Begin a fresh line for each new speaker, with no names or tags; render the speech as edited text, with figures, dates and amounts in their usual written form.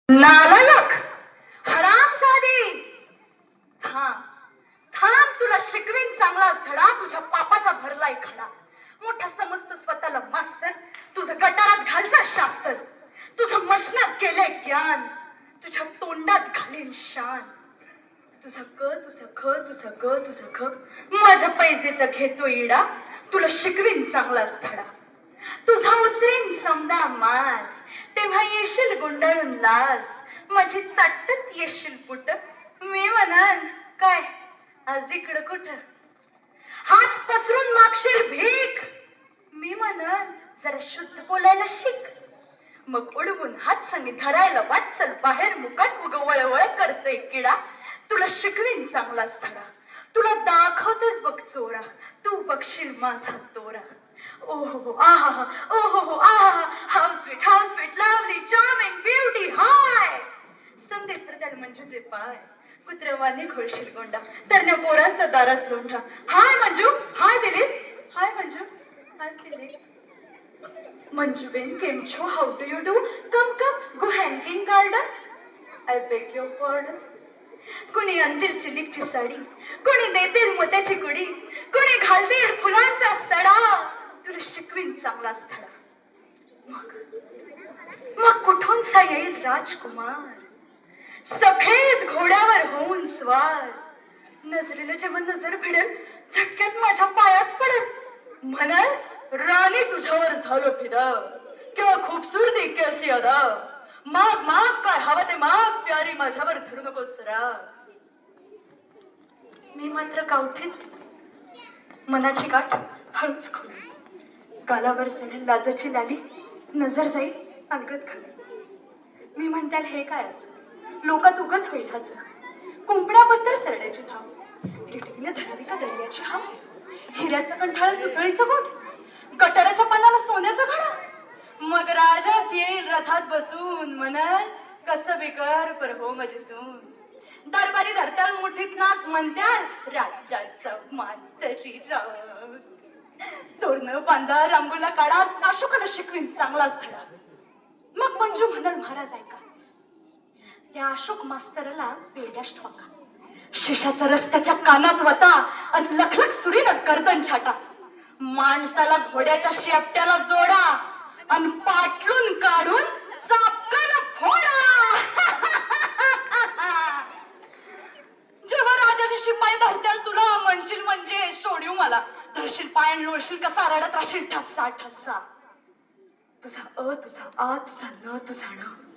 नालायक हरामजादी थांब थांब तुला शिकवीन चांगला धडा तुझ्या पापाचा भरलाय खडा मोठा समजत स्वतःला मास्तर तुझं गटारात घालचा शास्त्र तुझं मशनात केलंय ज्ञान तुझ्या तोंडात घालीन शान तुझं ग माझ्या पैसेचा घेतो इडा तुला शिकवीन चांगलाच धडा तुझा उतरीन समदा मास तेव्हा येशील गुंडाळून लाज माझी चाटत येशील पुट मी म्हणान काय आज इकडं कुठं हात पसरून मागशील भीक मी म्हणन जरा शुद्ध बोलायला शिक मग उडवून हात सांगी धरायला वाटचल बाहेर मुकात उग वळवळ करतोय किडा तुला शिकवीन चांगलाच धडा तुला दाखवतेच बघ चोरा तू बघशील माझा तोरा ओहो आहा ओहो आहा how sweet lovely charming beauty hi संदेश प्रदान मंजूचे पाय कुत्र्यावाने खोळशील गोंडा तरण्या पोरांचा दारात लोंढा हाय मंजू हाय दिलीप हाय मंजू हाय दिलीप मंजू बेन केम छो how do you do come go Hanging Garden I beg your pardon कोणी आणतील सिल्कची साडी कोणी देतील मोत्याची कुडी कोणी घालतील फुलांचा सडा तुला शिकवीन चांगलाच धडा मग कुठूनसा येईल राजकुमार सफेद घोड्यावर होऊन स्वार नजरेला जेव्हा नजर भिडेल झटक्यात माझ्या पायाच पडेल म्हणाल राणी तुझ्यावर झालो फिदा किंवा खूपसूरती कशी अदा माग माग काय हवं ते माग प्यारी माझ्यावर धरू नकोस सरा मी मात्र गावठीच मनाची गाठ हळूच खोली गालावर चढेल लाजाची लाली नजर जाईल अंगत खाली मी म्हणताल हे काय असं लोकात उगच होईल असं कुंपण्याबद्दल सरड्याची धाव टिटवीने धरावी का दर्याची हाव हिऱ्यातलं कंठाळ सुतळीचं बोट गटाराच्या पानाला सोन्याचं घडा मग राजाच येईल रथात बसून म्हणन कसं बिकर पर हो माझी सून दरबारी धरताल मुठीत नाक म्हणत्याल राज्याचा मान तरी राव तोरण बांधा रांगोला काढा अशोकाला शिकवीन चांगलाच धडा मग मंजू म्हणाल महाराज ऐका त्या अशोक मास्तराला वेड्याच ठोका शेषाचा रस्त्याच्या कानात वता आणि लखलख सुरीनं गर्दन छाटा माणसाला घोड्याच्या शेपट्याला जोडा आणि पाटलून काढून चापकान फोडा जेव्हा राजाचे शिपाई धरत्याल तुला म्हणशील म्हणजे सोडीव मला धरशील पायन लोळशील कसा रडत राहशील ठस्सा ठस्सा तुझा तुझा तुझा न तुझा न